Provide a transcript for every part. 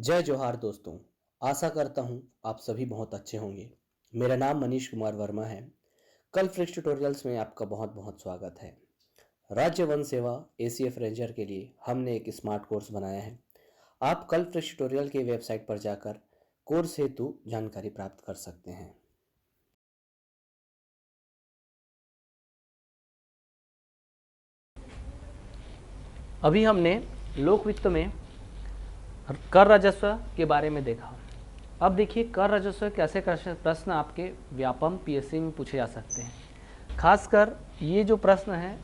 जय जोहार दोस्तों। आशा करता हूँ आप सभी बहुत अच्छे होंगे। मेरा नाम मनीष कुमार वर्मा है। कल फ्रिक्स ट्यूटोरियल्स में आपका बहुत बहुत स्वागत है। राज्य वन सेवा एसीएफ रेंजर के लिए हमने एक स्मार्ट कोर्स बनाया है। आप कल फ्रिक्स ट्यूटोरियल के वेबसाइट पर जाकर कोर्स हेतु जानकारी प्राप्त कर सकते हैं। अभी हमने लोक वित्त में कर राजस्व के बारे में देखा। अब देखिए कर राजस्व के ऐसे प्रश्न आपके व्यापम पीएससी में पूछे जा सकते हैं। खासकर ये जो प्रश्न है,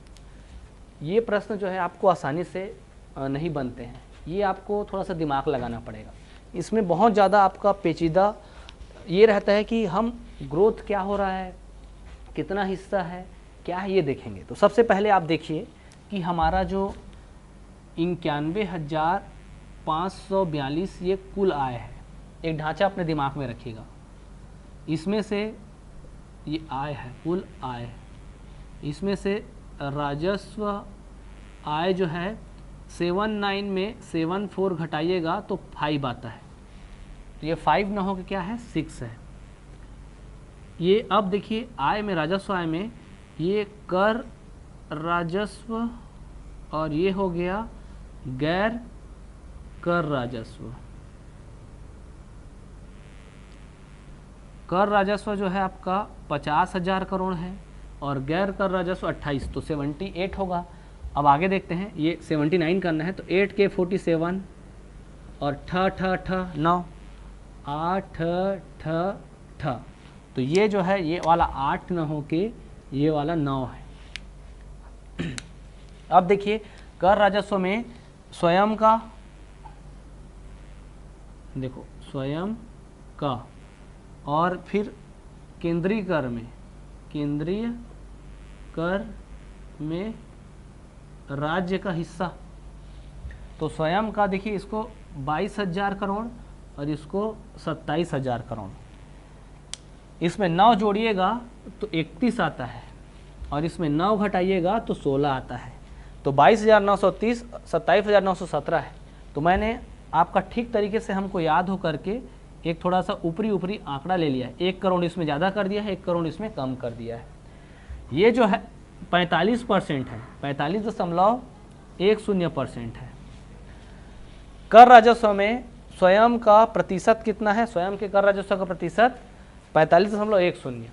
ये प्रश्न जो है आपको आसानी से नहीं बनते हैं, ये आपको थोड़ा सा दिमाग लगाना पड़ेगा। इसमें बहुत ज़्यादा आपका पेचीदा ये रहता है कि हम ग्रोथ क्या हो रहा है, कितना हिस्सा है, क्या है, ये देखेंगे। तो सबसे पहले आप देखिए कि हमारा जो 91,542 ये कुल आय है। एक ढांचा अपने दिमाग में रखिएगा, इसमें से ये आय है, कुल आय, इसमें से राजस्व आय जो है 79 में 74 घटाइएगा तो 5 आता है। तो ये 5 ना हो के क्या है, 6 है। ये अब देखिए आय में, राजस्व आय में ये कर राजस्व और ये हो गया गैर कर राजस्व। कर राजस्व जो है आपका 50,000 करोड़ है और गैर कर राजस्व 28, तो 78 होगा। अब आगे देखते हैं, ये 79 करना है तो 8 के 47 और ठ 9 8 ठ, तो ये जो है ये वाला 8 न हो के ये वाला 9 है। अब देखिए कर राजस्व में स्वयं का, देखो स्वयं का, और फिर केंद्रीय कर में, केंद्रीय कर में राज्य का हिस्सा। तो स्वयं का देखिए इसको 22,000 करोड़ और इसको 27,000 करोड़। इसमें 9 जोड़िएगा तो 31 आता है और इसमें 9 घटाइएगा तो 16 आता है। तो 22,930, 27,917 है। तो मैंने आपका ठीक तरीके से हमको याद हो करके एक थोड़ा सा ऊपरी आंकड़ा ले लिया है। 1 करोड़ इसमें ज़्यादा कर दिया है, 1 करोड़ इसमें कम कर दिया है। ये जो है 45% है, 45.10% है। कर राजस्व में स्वयं का प्रतिशत कितना है, स्वयं के कर राजस्व का प्रतिशत 45.10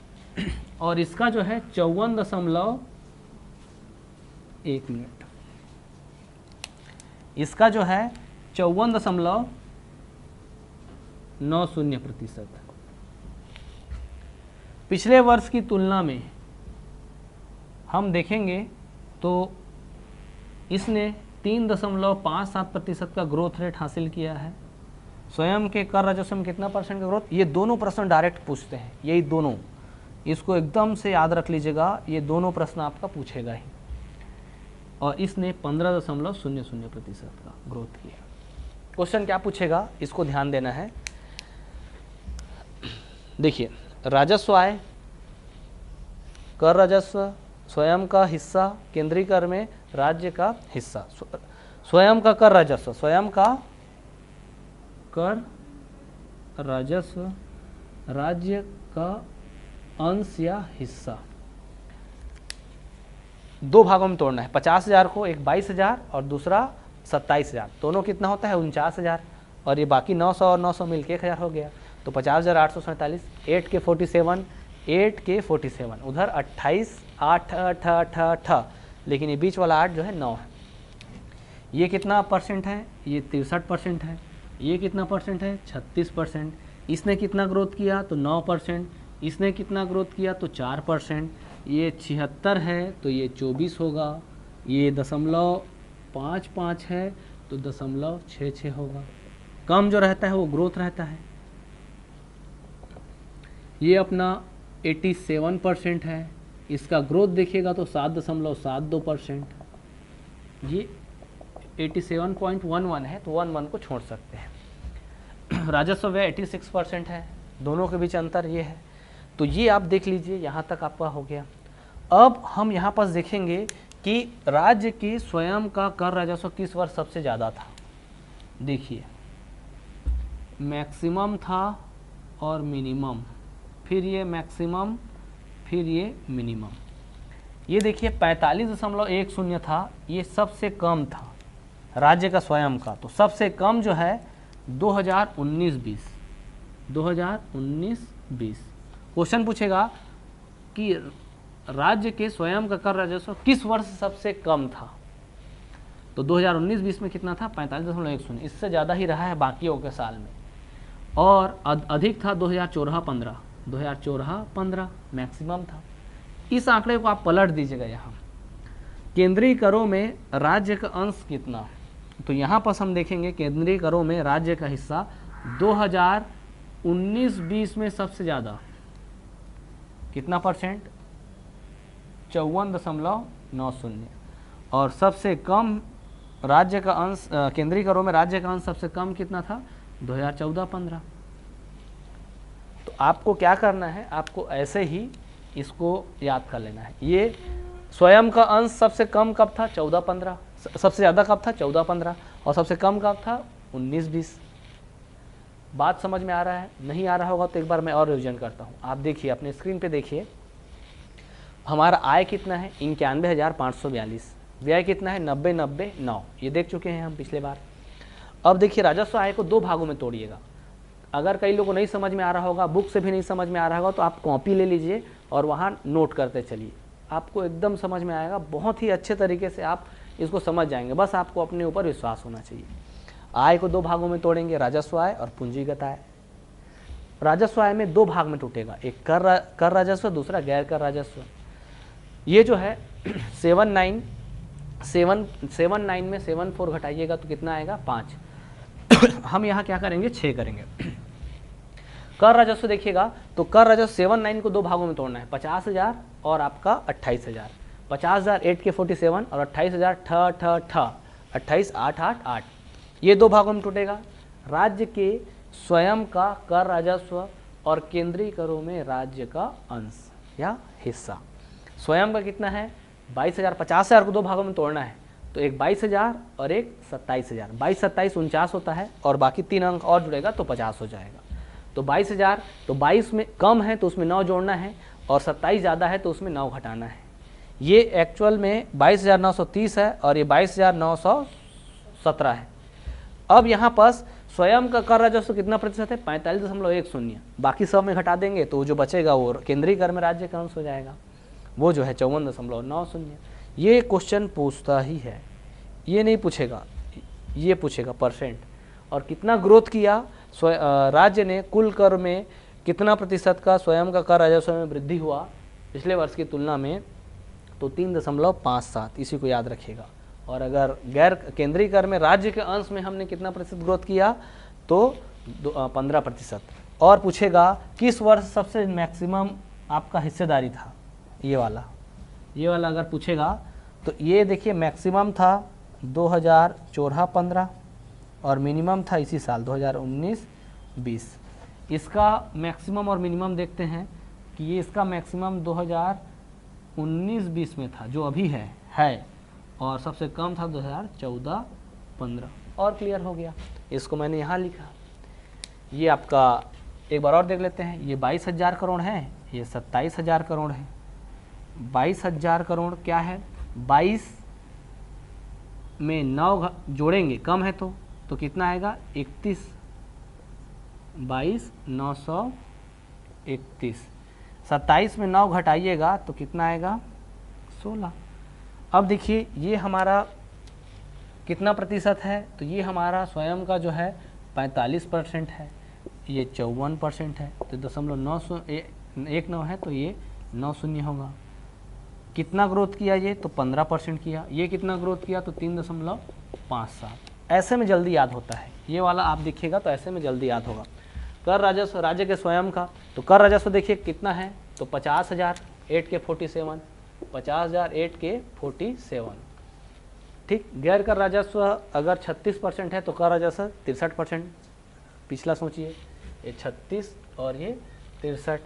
और इसका जो है 54.1 मिनट, इसका जो है 54.90%। पिछले वर्ष की तुलना में हम देखेंगे तो इसने 3.57% का ग्रोथ रेट हासिल किया है। स्वयं के कर राजस्व में कितना परसेंट का ग्रोथ, ये दोनों प्रश्न डायरेक्ट पूछते हैं, यही दोनों, इसको एकदम से याद रख लीजिएगा, ये दोनों प्रश्न आपका पूछेगा ही। और इसने 15.00% का ग्रोथ किया। क्वेश्चन क्या पूछेगा, इसको ध्यान देना है। देखिए राजस्व आय, कर राजस्व, स्वयं का हिस्सा, केंद्रीय कर में राज्य का हिस्सा। स्वयं का कर राजस्व, स्वयं का कर राजस्व, राज्य का अंश या हिस्सा। 2 भागों में तोड़ना है। 50,000 को, एक 22,000 और दूसरा 27,000, दोनों कितना होता है 49,000, और ये बाकी 900 और 900 मिलके 1,000 हो गया। तो 50,847, 8 के 47, 8 के 47, उधर 28, 8 लेकिन ये बीच वाला 8 जो है 9 है। ये कितना परसेंट है, ये 63% है। ये कितना परसेंट है, 36%। इसने कितना ग्रोथ किया तो 9%। इसने कितना ग्रोथ किया तो 4%। ये 76 है तो ये 24 होगा। ये 0.55 है तो 0.66 होगा। कम जो रहता है वो ग्रोथ रहता है। ये अपना 87% है, इसका ग्रोथ देखिएगा तो 7.72%। ये 87.11 है तो 11 को छोड़ सकते हैं। राजस्व व्यय 86% है, दोनों के बीच अंतर ये है। तो ये आप देख लीजिए, यहाँ तक आपका हो गया। अब हम यहाँ पर देखेंगे कि राज्य की स्वयं का कर राजस्व किस वर्ष सबसे ज़्यादा था। देखिए मैक्सिमम था और मिनिमम, फिर ये मैक्सिमम, फिर ये मिनिमम। ये देखिए 45.10 था, ये सबसे कम था राज्य का स्वयं का। तो सबसे कम जो है 2019-20, 2019-20। क्वेश्चन पूछेगा कि राज्य के स्वयं का कर राजस्व किस वर्ष सबसे कम था, तो 2019-20 में कितना था 45.10। इससे ज़्यादा ही रहा है बाकियों के साल में। और अधिक था 2014-15, 2014-15 मैक्सिमम था। इस आंकड़े को आप पलट दीजिएगा यहाँ, केंद्रीय करों में राज्य का अंश कितना, तो यहाँ पर हम देखेंगे केंद्रीय करों में राज्य का हिस्सा 2019-20 में सबसे ज़्यादा कितना परसेंट, 54.90। और सबसे कम राज्य का अंश, केंद्रीय करों में राज्य का अंश सबसे कम कितना था 2014-15। तो आपको क्या करना है, आपको ऐसे ही इसको याद कर लेना है। ये स्वयं का अंश सबसे कम कब था 14-15, सबसे ज़्यादा कब था 14-15, और सबसे कम कब था 19-20। बात समझ में आ रहा है? नहीं आ रहा होगा तो एक बार मैं और रिवीजन करता हूँ। आप देखिए अपने स्क्रीन पे देखिए, हमारा आय कितना है 91,542, व्यय कितना है 90,90,9, ये देख चुके हैं हम पिछले बार। अब देखिए राजस्व आय को दो भागों में तोड़िएगा। अगर कई लोगों को नहीं समझ में आ रहा होगा, बुक से भी नहीं समझ में आ रहा होगा, तो आप कॉपी ले लीजिए और वहाँ नोट करते चलिए, आपको एकदम समझ में आएगा। बहुत ही अच्छे तरीके से आप इसको समझ जाएंगे, बस आपको अपने ऊपर विश्वास होना चाहिए। आय को दो भागों में तोड़ेंगे, राजस्व आय और पूंजीगत आय। राजस्व आय में दो भाग में टूटेगा, एक कर राजस्व, दूसरा गैर कर राजस्व। ये जो है 79 में 74 घटाइएगा तो कितना आएगा 5। हम यहाँ क्या करेंगे 6 करेंगे। कर राजस्व देखिएगा तो कर राजस्व 79 को दो भागों में तोड़ना है, 50,000 और आपका 28,000। 50,000 8 के 47 और 28,000 28 8 8 8, ये दो भागों में टूटेगा। राज्य के स्वयं का कर राजस्व और केंद्रीय करों में राज्य का अंश या हिस्सा। स्वयं का कितना है 22,000, 50,000 को दो भागों में तोड़ना है तो एक 22,000 और एक 27,000। 22 27 49 होता है और बाकी 3 अंक और जुड़ेगा तो 50 हो जाएगा। तो 22,000, तो 22 में कम है तो उसमें 9 जोड़ना है, और 27 ज़्यादा है तो उसमें 9 घटाना है। ये एक्चुअल में 22,930 है और ये 22,917 है। अब यहाँ पास स्वयं का कर राजस्व कितना प्रतिशत है 45.10। बाकी सब में घटा देंगे तो जो बचेगा वो केंद्रीय कर में राज्य का अंश हो जाएगा, वो जो है 54.90। ये क्वेश्चन पूछता ही है, ये नहीं पूछेगा, ये पूछेगा परसेंट। और कितना ग्रोथ किया राज्य ने, कुल कर में कितना प्रतिशत का स्वयं का कर राजस्व में वृद्धि हुआ पिछले वर्ष की तुलना में, तो 3.57, इसी को याद रखिएगा। और अगर गैर केंद्रीय कर में राज्य के अंश में हमने कितना प्रतिशत ग्रोथ किया तो 15%। और पूछेगा किस वर्ष सबसे मैक्सिमम आपका हिस्सेदारी था, ये वाला अगर पूछेगा तो ये देखिए मैक्सिमम था 2014-15 और मिनिमम था इसी साल 2019-20। इसका मैक्सिमम और मिनिमम देखते हैं कि ये इसका मैक्सिमम 2019-20 में था जो अभी है, और सबसे कम था 2014-15। और क्लियर हो गया, इसको मैंने यहाँ लिखा। ये आपका एक बार और देख लेते हैं, ये 22,000 करोड़ है, ये 27,000 करोड़ है। 22,000 करोड़ क्या है, 22 में 9 जोड़ेंगे, कम है तो कितना आएगा 31, 22,931। 27 में 9 घटाइएगा तो कितना आएगा 16। अब देखिए ये हमारा कितना प्रतिशत है, तो ये हमारा स्वयं का जो है 45% है, ये 54% है, तो 0.919 है तो ये 90 होगा। कितना ग्रोथ किया ये, तो 15% किया। ये कितना ग्रोथ किया तो 3.57। ऐसे में जल्दी याद होता है, ये वाला आप देखिएगा तो ऐसे में जल्दी याद होगा। कर राजस्व राज्य के स्वयं का, तो कर राजस्व देखिए कितना है, तो 50,000 8 के 47, 50,000 8 के 47। ठीक। गैर कर राजस्व अगर 36% है तो कर राजस्व 63%। पिछला सोचिए, ये 36 और ये 63,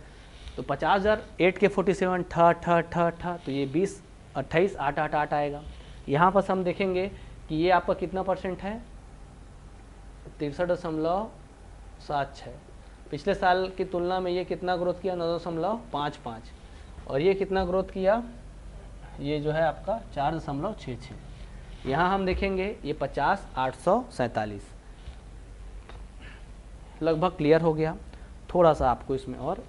तो 50,000 8 के 47 तो ये 20 28 8 8 8 आएगा। यहाँ पर हम देखेंगे कि ये आपका कितना परसेंट है, 63.8 9.76। पिछले साल की तुलना में ये कितना ग्रोथ किया? 9.55। और ये कितना ग्रोथ किया? ये जो है आपका 4.66। यहाँ हम देखेंगे ये 50, 847 लगभग क्लियर हो गया। थोड़ा सा आपको इसमें और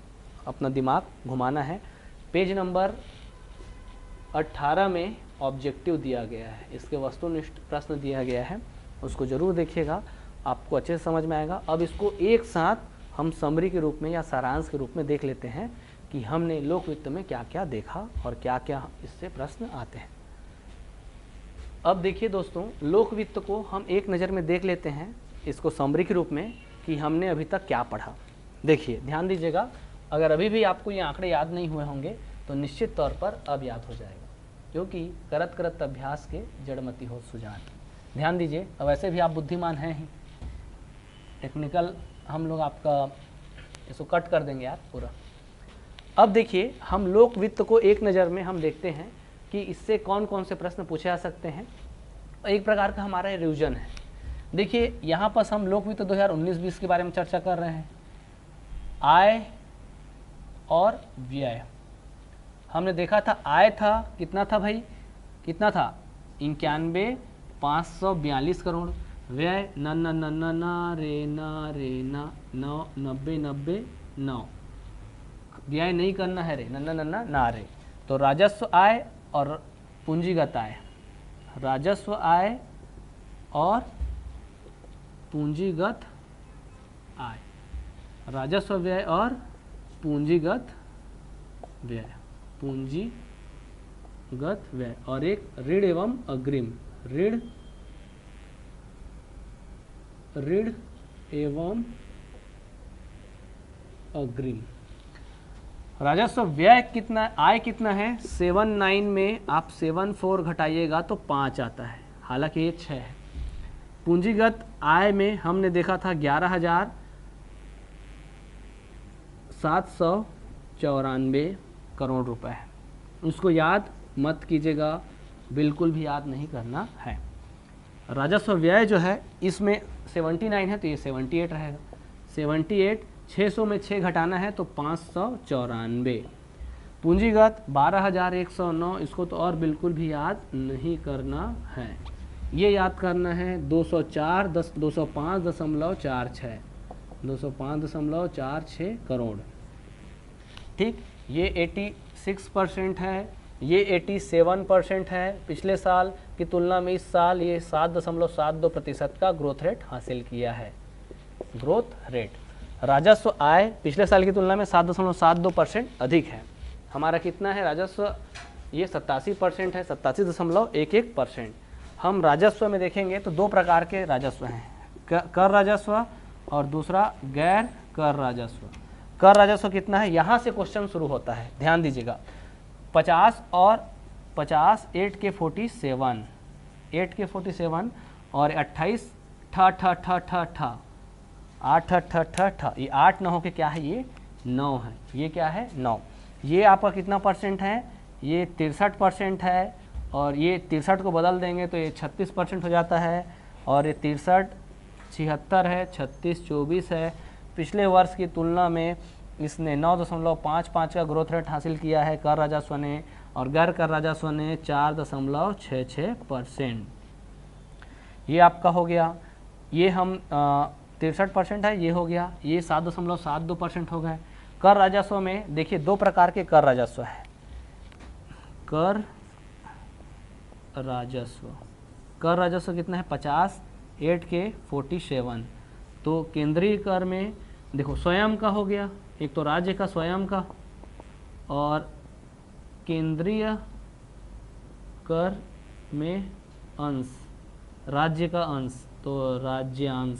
अपना दिमाग घुमाना है। पेज नंबर 18 में ऑब्जेक्टिव दिया गया है, इसके वस्तुनिष्ठ प्रश्न दिया गया है, उसको ज़रूर देखिएगा, आपको अच्छे से समझ में आएगा। अब इसको एक साथ हम समरी के रूप में या सारांश के रूप में देख लेते हैं कि हमने लोक वित्त में क्या क्या देखा और क्या क्या इससे प्रश्न आते हैं। अब देखिए दोस्तों, लोक वित्त को हम एक नज़र में देख लेते हैं इसको समरी के रूप में कि हमने अभी तक क्या पढ़ा। देखिए ध्यान दीजिएगा, अगर अभी भी आपको ये आंकड़े याद नहीं हुए होंगे तो निश्चित तौर पर अब याद हो जाएगा, क्योंकि करत करत अभ्यास के जड़मति हो सुजान। ध्यान दीजिए, अब वैसे भी आप बुद्धिमान हैं ही, टेक्निकल हम लोग आपका इसको कट कर देंगे यार पूरा। अब देखिए, हम लोक वित्त को एक नज़र में हम देखते हैं कि इससे कौन कौन से प्रश्न पूछे जा सकते हैं। एक प्रकार का हमारा रिवीजन है। देखिए यहाँ पर हम लोक वित्त 2019-20 के बारे में चर्चा कर रहे हैं। आय और व्यय हमने देखा था। आय था कितना था भाई? कितना था? 91,542 करोड़। व्यय न रे ना 90 व्यय नहीं करना है रे, ना रे। तो राजस्व आय और पूंजीगत आय, राजस्व आय और पूंजीगत आय, राजस्व व्यय और पूंजीगत व्यय, पूंजीगत व्यय, और एक ऋण एवं अग्रिम, ऋण एवं अग्रिम। राजस्व व्यय कितना, आय कितना है? 79 में आप 74 घटाइएगा तो 5 आता है, हालांकि ये 6 है। पूंजीगत आय में हमने देखा था 11,794 करोड़ रुपए है। उसको याद मत कीजिएगा, बिल्कुल भी याद नहीं करना है। राजस्व व्यय जो है इसमें 79 है तो ये 78 रहेगा। 78, 600 में 6 घटाना है तो 594। पूंजीगत 12,109, इसको तो और बिल्कुल भी याद नहीं करना है। ये याद करना है 205.46, 205.46 करोड़। ठीक, ये 86% है, ये 87% है। पिछले साल की तुलना में इस साल ये 7.72% का ग्रोथ रेट हासिल किया है। ग्रोथ रेट, राजस्व आय पिछले साल की तुलना में 7.72% अधिक है। हमारा कितना है राजस्व? ये 87% है, 87.11%। हम राजस्व में देखेंगे तो दो प्रकार के राजस्व हैं, कर राजस्व और दूसरा गैर कर राजस्व। कर राजस्व कितना है? यहाँ से क्वेश्चन शुरू होता है, ध्यान दीजिएगा। 50 और 50, 8 के 47, 8 के 47 और 28 8 ये 8 9 के क्या है? ये 9 है। ये क्या है? 9। ये आपका कितना परसेंट है? ये 63% है, और ये 63 को बदल देंगे तो ये 36% हो जाता है, और ये 63 76 है, 36 24 है। पिछले वर्ष की तुलना में इसने 9.55 का ग्रोथ रेट हासिल किया है कर राजस्व ने, और गैर कर राजस्व ने 4.66%। ये आपका हो गया। ये हम 63% है, ये हो गया। ये 7.72% हो गए। कर राजस्व में देखिए दो प्रकार के कर राजस्व है। कर राजस्व, कर राजस्व कितना है? 50, 8 के 47। तो केंद्रीय कर में देखो स्वयं का हो गया, एक तो राज्य का स्वयं का, और केंद्रीय कर में अंश, राज्य का अंश, तो राज्यांश।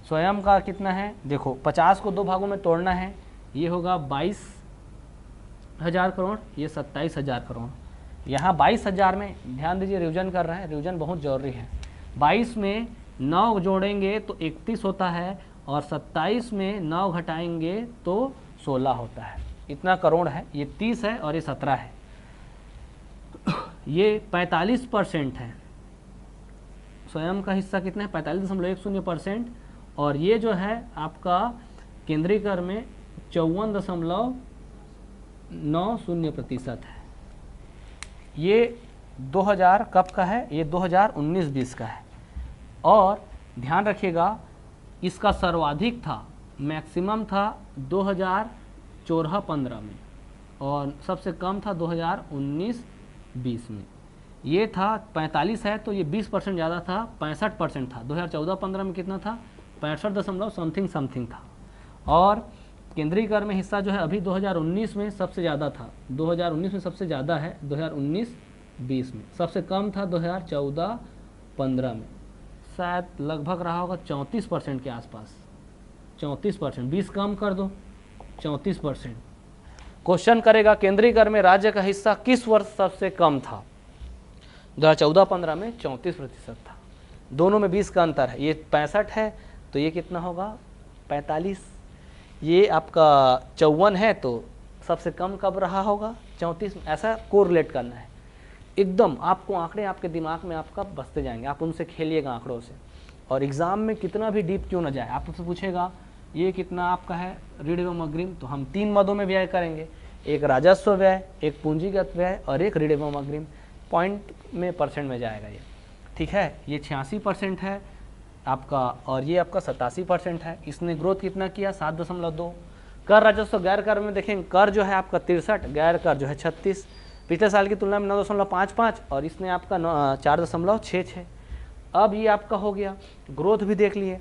स्वयं का कितना है? देखो 50 को दो भागों में तोड़ना है, ये होगा 22,000 करोड़, ये 27,000 करोड़। यहाँ 22,000 में ध्यान दीजिए, रिवीजन कर रहे हैं, रिवीजन बहुत जरूरी है। 22 में 9 जोड़ेंगे तो 31 होता है, और 27 में 9 घटाएंगे तो 16 होता है। इतना करोड़ है। ये 30 है और ये 17 है। ये 45% है। स्वयं का हिस्सा कितना है? 45.10%, और ये जो है आपका केंद्रीय कर में 54.90% है। ये 2000 कब का है? ये 2019-20 का है। और ध्यान रखिएगा इसका सर्वाधिक था, मैक्सिमम था 2014-15 में और सबसे कम था 2019-20 में। ये था 45 है तो ये 20% ज़्यादा था, 65% था। 2014-15 में कितना था? 65 दशमलव समथिंग था। और केंद्रीय कर में हिस्सा जो है अभी 2019 में सबसे ज़्यादा था, 2019 में सबसे ज़्यादा है, 2019-20 में सबसे कम था 2014-15 में, शायद लगभग रहा होगा 34% के आसपास। 34%, 20 कम कर दो, 34%। क्वेश्चन करेगा केंद्रीय कर में राज्य का हिस्सा किस वर्ष सबसे कम था? 2014-15 में 34% था। दोनों में 20 का अंतर है। ये 65 है तो ये कितना होगा? 45। ये आपका 54 है तो सबसे कम कब रहा होगा? 34। ऐसा कोरिलेट करना है एकदम। आपको आंकड़े आपके दिमाग में आपका बसते जाएंगे, आप उनसे खेलिएगा आंकड़ों से। और एग्जाम में कितना भी डीप क्यों ना जाए, आपसे पूछेगा ये कितना आपका है ऋण एवं अग्रिम, तो हम 3 मदों में व्यय करेंगे, एक राजस्व व्यय, एक पूंजीगत व्यय और एक ऋण एवं अग्रिम। पॉइंट में परसेंट में जाएगा ये, ठीक है। ये 86% है आपका और ये आपका 87% है। इसने ग्रोथ कितना किया? 7.2। कर राजस्व गैर कर में देखेंगे, कर जो है आपका 63, गैर कर जो है 36, पिछले साल की तुलना में 9.55 और इसने आपका 4.66। अब ये आपका हो गया, ग्रोथ भी देख लिए।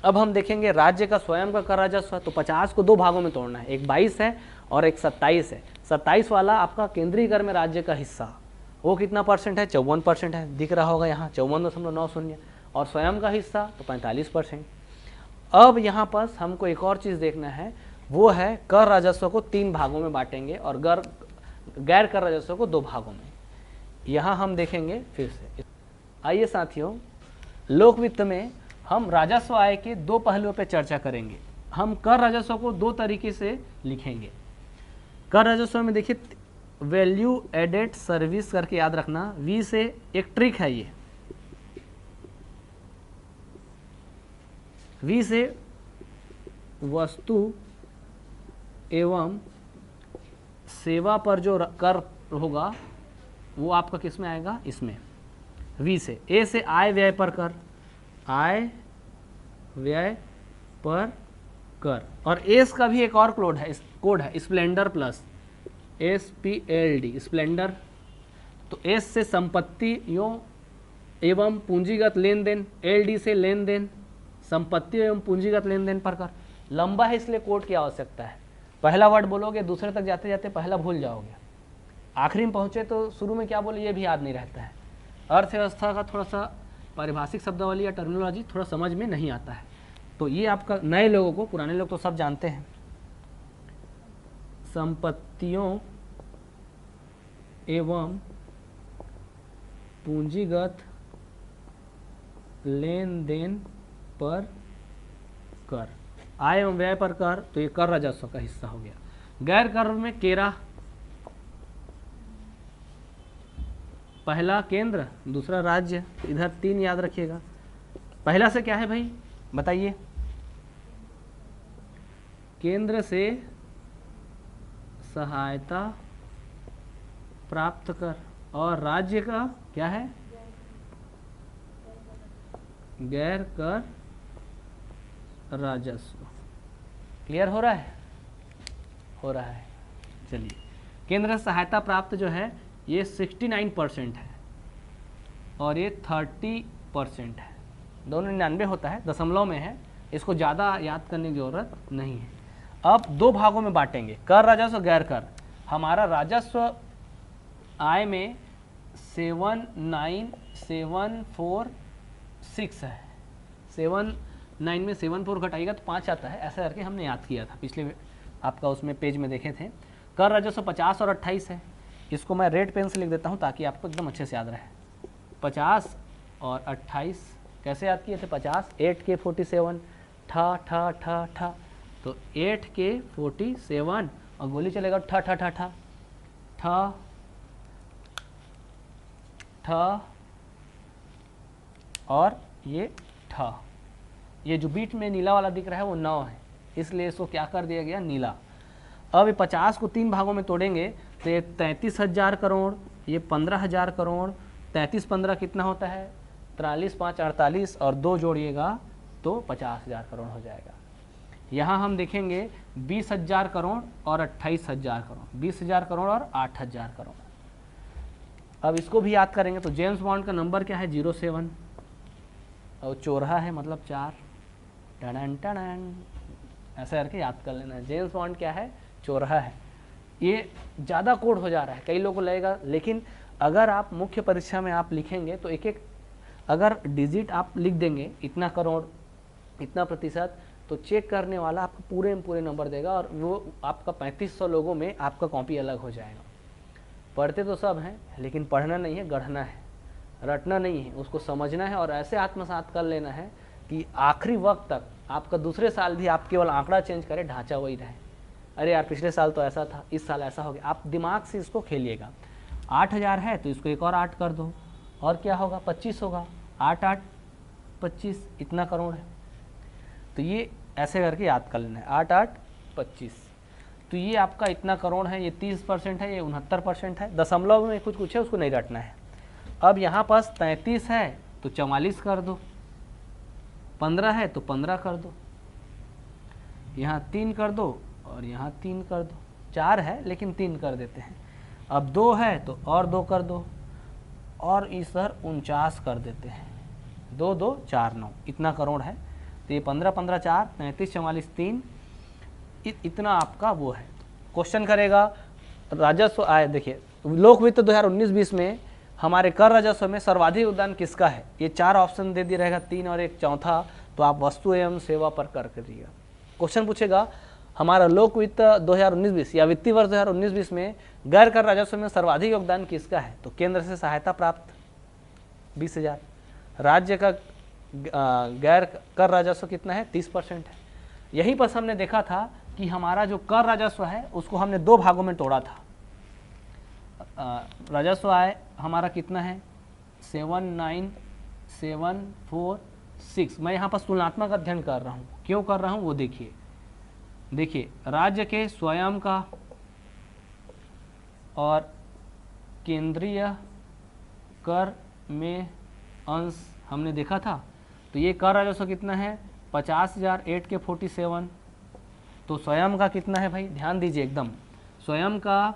अब हम देखेंगे राज्य का स्वयं का कर राजस्व, तो 50 को 2 भागों में तोड़ना है, एक 22 है और एक 27 है। 27 वाला आपका केंद्रीय कर में राज्य का हिस्सा, वो कितना परसेंट है? 54% है, दिख रहा होगा यहाँ 54.90। और स्वयं का हिस्सा तो 45%। अब यहाँ पर हमको एक और चीज़ देखना है, वो है कर राजस्व को 3 भागों में बांटेंगे और गैर कर राजस्व को 2 भागों में। यहाँ हम देखेंगे फिर से। आइए साथियों, लोक वित्त में हम राजस्व आय के 2 पहलुओं पर चर्चा करेंगे। हम कर राजस्व को 2 तरीके से लिखेंगे। कर राजस्व में देखिए वैल्यू एडेड सर्विस करके याद रखना, वी से एक ट्रिक है ये, वी से वस्तु एवं सेवा पर जो कर होगा वो आपका किस में आएगा? इसमें वी से। ए से आय व्यय पर कर, आय व्यय पर कर। और एस का भी एक और कोड है स्प्लेंडर प्लस, SPLD स्प्लेंडर। तो एस से संपत्तियों एवं पूंजीगत लेन देन, LD से लेन देन, संपत्ति एवं पूंजीगत लेन देन पर कर। लंबा है इसलिए कोड की आवश्यकता है। पहला वर्ड बोलोगे, दूसरे तक जाते जाते पहला भूल जाओगे, आखिरी में पहुंचे तो शुरू में क्या बोले ये भी याद नहीं रहता है। अर्थव्यवस्था का थोड़ा सा पारिभाषिक शब्दावली या टर्मिनोलॉजी थोड़ा समझ में नहीं आता है, तो ये आपका नए लोगों को, पुराने लोग तो सब जानते हैं। संपत्तियों एवं पूंजीगत लेन देन पर कर, आय एवं व्यय पर कर, तो ये कर राजस्व का हिस्सा हो गया। गैर कर में केरा, पहला केंद्र, दूसरा राज्य, इधर 3 याद रखिएगा। पहला से क्या है भाई बताइए? केंद्र से सहायता प्राप्त कर, और राज्य का क्या है? गैर कर राजस्व। क्लियर हो रहा है? हो रहा है। चलिए, केंद्र से सहायता प्राप्त जो है ये 69% है और ये 30% है। दोनों 99 होता है, दशमलव में है, इसको ज़्यादा याद करने की जरूरत नहीं है। अब 2 भागों में बांटेंगे, कर राजस्व गैर कर। हमारा राजस्व आय में 79746 है, 79 में 74 घटाइएगा तो 5 आता है, ऐसा करके हमने याद किया था पिछले आपका उसमें पेज में देखे थे। कर राजस्व 50 और 28 है, इसको मैं रेड पेन से लिख देता हूँ ताकि आपको एकदम अच्छे से याद रहे। 50 और 28 कैसे याद किए थे? 50 8 के 47 ठा ठा ठा ठा, तो 8 के 47 और गोली चलेगा ठा ठा ठा ठा ठा ठा और ये ठा, ये जो बीच में नीला वाला दिख रहा है वो 9 है, इसलिए इसको क्या कर दिया गया, नीला। अब ये 50 को 3 भागों में तोड़ेंगे तो ये 33,000 करोड़, ये 15,000 करोड़, 33-15 कितना होता है, 43-5-48 और 2 जोड़िएगा तो 50,000 करोड़ हो जाएगा। यहाँ हम देखेंगे 20,000 करोड़ और 28,000 करोड़, 20,000 करोड़ और 8,000 करोड़। अब इसको भी याद करेंगे तो जेम्स बॉन्ड का नंबर क्या है, 07 और चौराहा है मतलब 4, टन टन, ऐसा करके याद कर लेना है। जेम्स बॉन्ड क्या है, चौराहा है। ये ज़्यादा कोड हो जा रहा है, कई लोगों को लगेगा, लेकिन अगर आप मुख्य परीक्षा में आप लिखेंगे तो एक एक अगर डिजिट आप लिख देंगे, इतना करोड़, इतना प्रतिशत, तो चेक करने वाला आपको पूरे में पूरे नंबर देगा और वो आपका 3500 लोगों में आपका कॉपी अलग हो जाएगा। पढ़ते तो सब हैं, लेकिन पढ़ना नहीं है, गढ़ना है, रटना नहीं है, उसको समझना है और ऐसे आत्मसात कर लेना है कि आखिरी वक्त तक आपका दूसरे साल भी आप केवल आंकड़ा चेंज करें, ढांचा वही रहे। अरे यार पिछले साल तो ऐसा था, इस साल ऐसा हो गया, आप दिमाग से इसको खेलिएगा। 8,000 है तो इसको एक और 8 कर दो, और क्या होगा, 25 होगा, 8 8 25, इतना करोड़ है। तो ये ऐसे करके याद कर लेना है, 8 8 25। तो ये आपका इतना करोड़ है, ये 30% है, ये 69% है। दशमलव में कुछ है, उसको नहीं रटना है। अब यहाँ पास 33 है तो 44 कर दो, 15 है तो 15 कर दो, यहाँ 3 कर दो और यहाँ 3 कर दो, 4 है लेकिन 3 कर देते हैं। अब 2 है तो और 2 कर दो और इधर 49 कर देते हैं, 2 2 4 9, इतना करोड़ है। तो ये 15 15 4, 33 44 3, इतना आपका वो है। क्वेश्चन करेगा राजस्व आय, देखिए लोक वित्त 2019-20 में हमारे कर राजस्व में सर्वाधिक योगदान किसका है, ये 4 ऑप्शन दे दिया रहेगा, 3 और एक चौथा, तो आप वस्तु एवं सेवा पर कर करिएगा। क्वेश्चन पूछेगा हमारा लोक वित्त 2019-20 या वित्तीय वर्ष 2019-20 में गैर कर राजस्व में सर्वाधिक योगदान किसका है, तो केंद्र से सहायता प्राप्त 20,000, राज्य का गैर कर राजस्व कितना है, 30% है। यहीं पर हमने देखा था कि हमारा जो कर राजस्व है उसको हमने 2 भागों में तोड़ा था। राजस्व आय हमारा कितना है, 79746। मैं यहाँ पर तुलनात्मक अध्ययन कर रहा हूँ, क्यों कर रहा हूँ वो देखिए। देखिए राज्य के स्वयं का और केंद्रीय कर में अंश हमने देखा था, तो ये कर राजस्व कितना है, 50,000, 8 के 47। तो स्वयं का कितना है भाई, ध्यान दीजिए एकदम, स्वयं का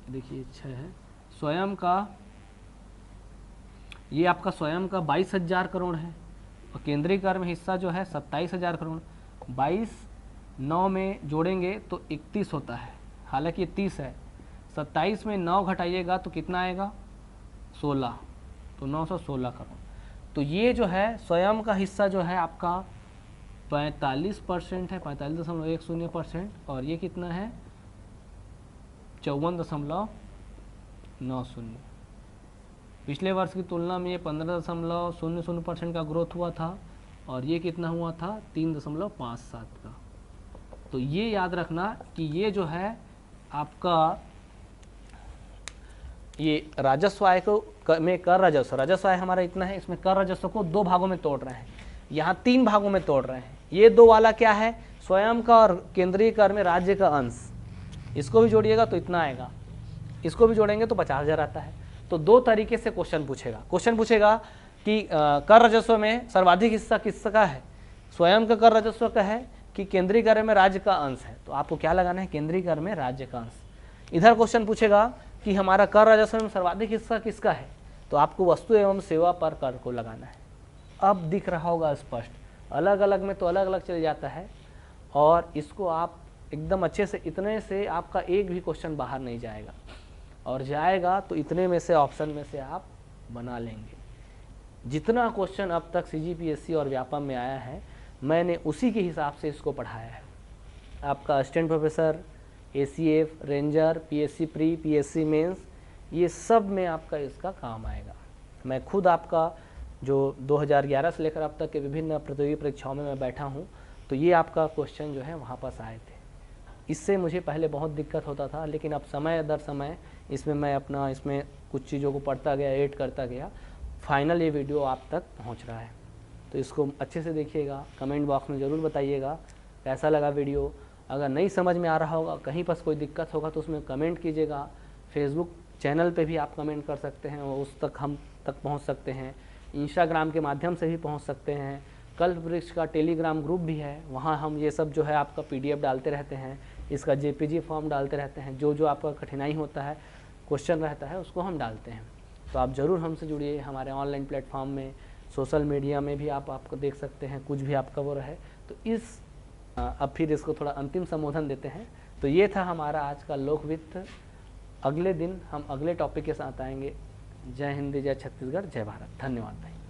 देखिए 6 है, स्वयं का ये आपका स्वयं का 22,000 करोड़ है और केंद्रीय कर में हिस्सा जो है 27,000 करोड़। 22 9 में जोड़ेंगे तो 31 होता है, हालांकि ये 30 है। 27 में 9 घटाइएगा तो कितना आएगा, 16, तो 916 करोड़। तो ये जो है स्वयं का हिस्सा जो है आपका 45% है, 45.10%, और ये कितना है 54.90। पिछले वर्ष की तुलना में ये 15.00% का ग्रोथ हुआ था और ये कितना हुआ था 3.57 का। तो ये याद रखना कि ये जो है आपका ये राजस्व आय को में कर राजस्व आय हमारा इतना है, इसमें कर राजस्व को 2 भागों में तोड़ रहे हैं, यहाँ 3 भागों में तोड़ रहे हैं। ये 2 वाला क्या है, स्वयं का और केंद्रीय कर में राज्य का अंश, इसको भी जोड़िएगा तो इतना आएगा, इसको भी जोड़ेंगे तो 50,000 आता है। तो 2 तरीके से क्वेश्चन पूछेगा। क्वेश्चन पूछेगा कि कर राजस्व में सर्वाधिक हिस्सा किसका है, स्वयं का कर राजस्व का है कि केंद्रीय कर में राज्य का अंश है, तो आपको क्या लगाना है, केंद्रीय कर में राज्य का अंश। इधर क्वेश्चन पूछेगा कि हमारा कर राजस्व में सर्वाधिक हिस्सा किसका है, तो आपको वस्तु एवं सेवा पर कर को लगाना है। अब दिख रहा होगा स्पष्ट, अलग अलग में तो अलग अलग चल जाता है, और इसको आप एकदम अच्छे से, इतने से आपका एक भी क्वेश्चन बाहर नहीं जाएगा, और जाएगा तो इतने में से ऑप्शन में से आप बना लेंगे। जितना क्वेश्चन अब तक CGPSC और व्यापम में आया है, मैंने उसी के हिसाब से इसको पढ़ाया है। आपका assistant professor, ACF, ranger, PSC pre, PSC mains, ये सब में आपका इसका काम आएगा। मैं खुद आपका जो 2011 से लेकर अब तक के विभिन्न प्रतियोगी परीक्षाओं में मैं बैठा हूँ, तो ये आपका क्वेश्चन जो है वहाँ पास आए थे। इससे मुझे पहले बहुत दिक्कत होता था, लेकिन अब समय दर समय इसमें मैं अपना इसमें कुछ चीज़ों को पढ़ता गया, ऐड करता गया, फाइनल ये वीडियो आप तक पहुँच रहा है। तो इसको अच्छे से देखिएगा, कमेंट बॉक्स में ज़रूर बताइएगा कैसा लगा वीडियो। अगर नहीं समझ में आ रहा होगा, कहीं पर कोई दिक्कत होगा तो उसमें कमेंट कीजिएगा। फेसबुक चैनल पे भी आप कमेंट कर सकते हैं, उस तक हम तक पहुंच सकते हैं। इंस्टाग्राम के माध्यम से भी पहुंच सकते हैं। कल्प वृक्ष का टेलीग्राम ग्रुप भी है, वहाँ हम ये सब जो है आपका PDF डालते रहते हैं, इसका JPG फॉर्म डालते रहते हैं। जो जो आपका कठिनाई होता है, क्वेश्चन रहता है, उसको हम डालते हैं। तो आप ज़रूर हमसे जुड़िए हमारे ऑनलाइन प्लेटफॉर्म में। सोशल मीडिया में भी आपको देख सकते हैं, कुछ भी आपका वो रहे तो अब फिर इसको थोड़ा अंतिम संबोधन देते हैं। तो ये था हमारा आज का लोकवित्त। अगले दिन हम अगले टॉपिक के साथ आएंगे। जय हिंद, जय छत्तीसगढ़, जय भारत। धन्यवाद भाई।